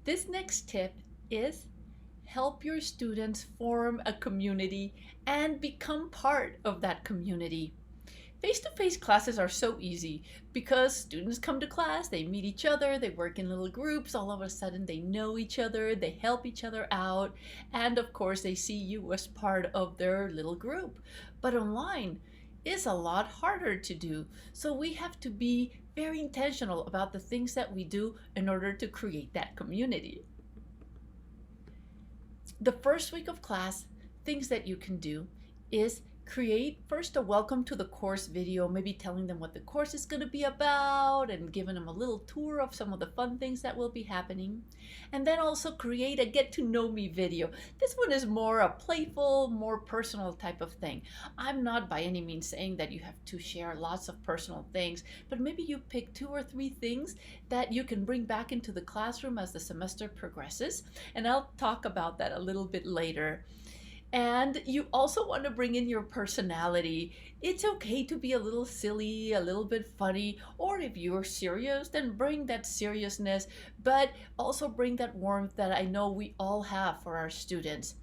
This next tip is help your students form a community and become part of that community. Face-to-face classes are so easy because students come to class, they meet each other, they work in little groups, all of a sudden they know each other, they help each other out, and of course they see you as part of their little group. But online is a lot harder to do, so we have to be very intentional about the things that we do in order to create that community. The first week of class, things that you can do is create first a welcome to the course video, maybe telling them what the course is going to be about and giving them a little tour of some of the fun things that will be happening. And then also create a get to know me video. This one is more a playful, more personal type of thing. I'm not by any means saying that you have to share lots of personal things, but maybe you pick 2 or 3 things that you can bring back into the classroom as the semester progresses. And I'll talk about that a little bit later. And you also want to bring in your personality. It's okay to be a little silly, a little bit funny, or if you're serious, then bring that seriousness, but also bring that warmth that I know we all have for our students.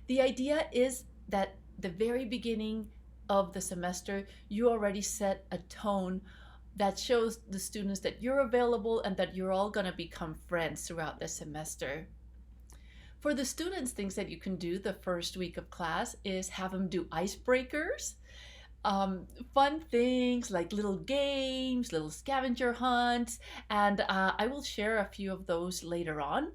The idea is that the very beginning of the semester, you already set a tone that shows the students that you're available and that you're all going to become friends throughout the semester. For the students, things that you can do the first week of class is have them do icebreakers, fun things like little games, little scavenger hunts, and I will share a few of those later on.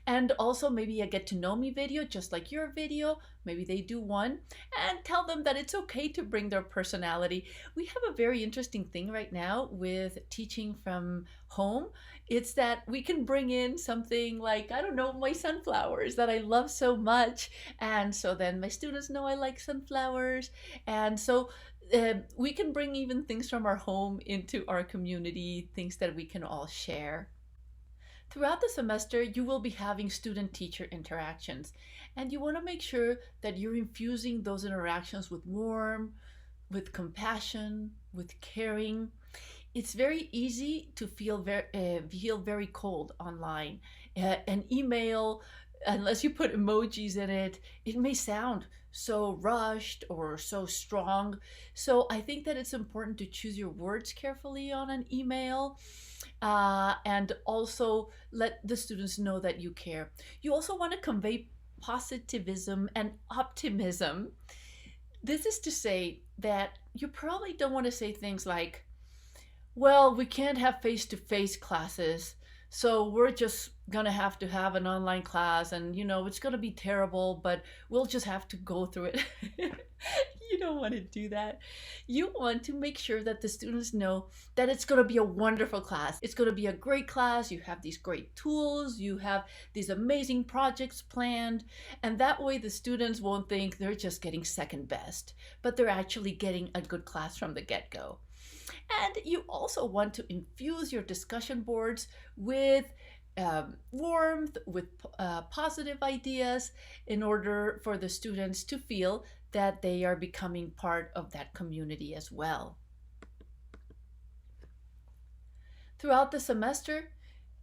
And also maybe a get to know me video, just like your video. Maybe they do one and tell them that it's okay to bring their personality. We have a very interesting thing right now with teaching from home. It's that we can bring in something like, I don't know, my sunflowers that I love so much. And so then my students know I like sunflowers. And so we can bring even things from our home into our community, things that we can all share. Throughout the semester, you will be having student-teacher interactions, and you want to make sure that you're infusing those interactions with warmth, with compassion, with caring. It's very easy to feel very cold online. An email, unless you put emojis in it, it may sound so rushed or so strong. So I think that it's important to choose your words carefully on an email, and also let the students know that you care. You also want to convey positivism and optimism. This is to say that you probably don't want to say things like, well, we can't have face-to-face classes, so we're just gonna have to have an online class, and it's gonna be terrible, but we'll just have to go through it. You don't want to do that. You want to make sure that the students know that it's gonna be a wonderful class. It's gonna be a great class. You have these great tools, you have these amazing projects planned, and that way the students won't think they're just getting second best, but they're actually getting a good class from the get-go. And you also want to infuse your discussion boards with warmth, with positive ideas, in order for the students to feel that they are becoming part of that community as well. Throughout the semester,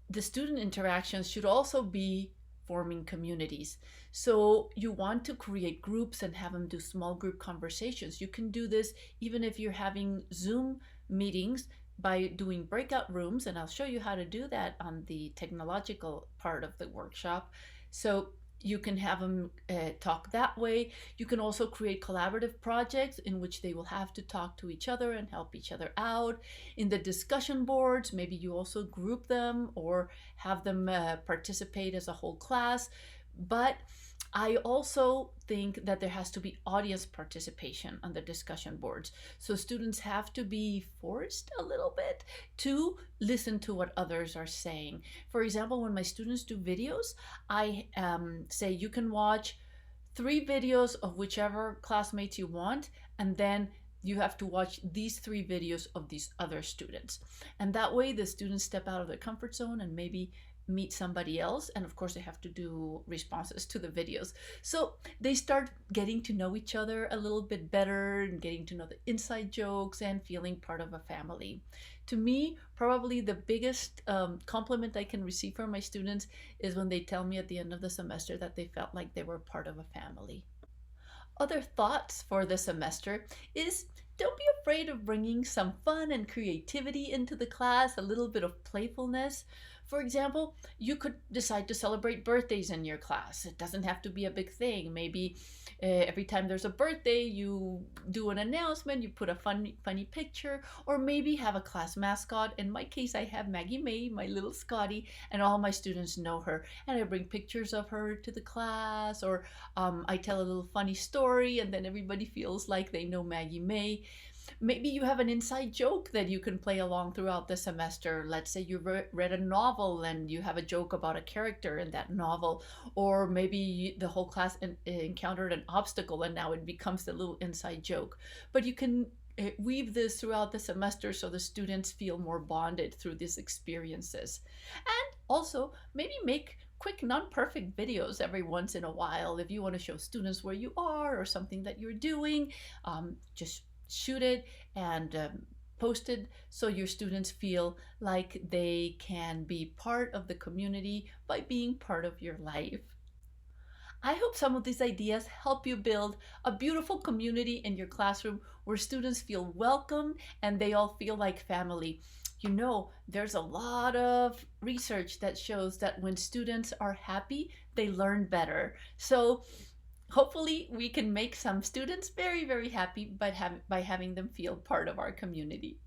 the student interactions should also be forming communities. So you want to create groups and have them do small group conversations. You can do this even if you're having Zoom meetings by doing breakout rooms, and I'll show you how to do that on the technological part of the workshop. So you can have them talk that way. You can also create collaborative projects in which they will have to talk to each other and help each other out. In the discussion boards, maybe you also group them or have them participate as a whole class. But I also think that there has to be audience participation on the discussion boards. So students have to be forced a little bit to listen to what others are saying. For example, when my students do videos, I say you can watch 3 videos of whichever classmates you want, and then you have to watch these 3 videos of these other students. And that way the students step out of their comfort zone and maybe meet somebody else, and of course they have to do responses to the videos. So they start getting to know each other a little bit better and getting to know the inside jokes and feeling part of a family. To me, probably the biggest compliment I can receive from my students is when they tell me at the end of the semester that they felt like they were part of a family. Other thoughts for the semester is, don't be afraid of bringing some fun and creativity into the class, a little bit of playfulness. For example, you could decide to celebrate birthdays in your class. It doesn't have to be a big thing. Maybe every time there's a birthday, you do an announcement, you put a funny picture, or maybe have a class mascot. In my case, I have Maggie May, my little Scotty, and all my students know her. And I bring pictures of her to the class, or I tell a little funny story, and then everybody feels like they know Maggie May. Maybe you have an inside joke that you can play along throughout the semester. Let's say you read a novel and you have a joke about a character in that novel, or maybe the whole class encountered an obstacle and now it becomes a little inside joke. But you can weave this throughout the semester so the students feel more bonded through these experiences. And also, maybe make quick non-perfect videos every once in a while if you want to show students where you are or something that you're doing. Just shoot it and post it so your students feel like they can be part of the community by being part of your life. I hope some of these ideas help you build a beautiful community in your classroom where students feel welcome and they all feel like family. You know, there's a lot of research that shows that when students are happy, they learn better. So hopefully we can make some students very, very happy by having them feel part of our community.